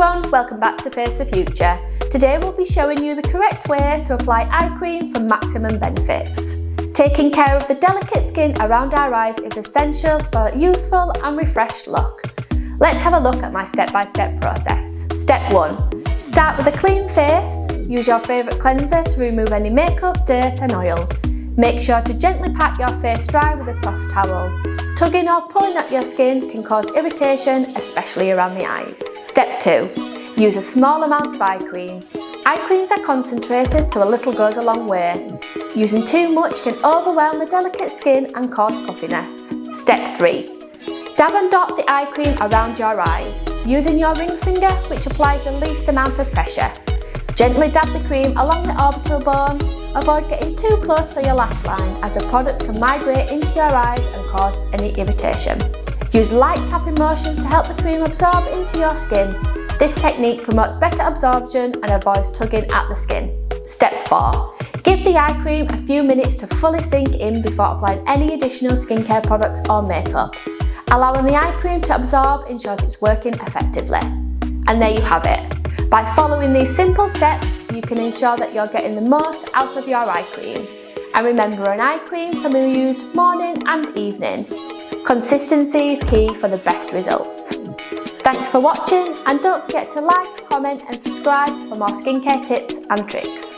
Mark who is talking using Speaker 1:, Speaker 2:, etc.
Speaker 1: everyone, welcome back to Face the Future. Today we'll be showing you the correct way to apply eye cream for maximum benefits. Taking care of the delicate skin around our eyes is essential for a youthful and refreshed look. Let's have a look at my step-by-step process. Step 1. Start with a clean face. Use your favourite cleanser to remove any makeup, dirt and oil. Make sure to gently pat your face dry with a soft towel. Tugging or pulling at your skin can cause irritation, especially around the eyes. Step 2. Use a small amount of eye cream. Eye creams are concentrated, so a little goes a long way. Using too much can overwhelm the delicate skin and cause puffiness. Step 3. Dab and dot the eye cream around your eyes, using your ring finger, which applies the least amount of pressure. Gently dab the cream along the orbital bone. Avoid getting too close to your lash line, as the product can migrate into your eyes and cause any irritation. Use light tapping motions to help the cream absorb into your skin. This technique promotes better absorption and avoids tugging at the skin. Step 4. Give the eye cream a few minutes to fully sink in before applying any additional skincare products or makeup. Allowing the eye cream to absorb ensures it's working effectively. And there you have it. By following these simple steps, you can ensure that you're getting the most out of your eye cream. And remember, an eye cream can be used morning and evening. Consistency is key for the best results. Thanks for watching, and don't forget to like, comment and subscribe for more skincare tips and tricks.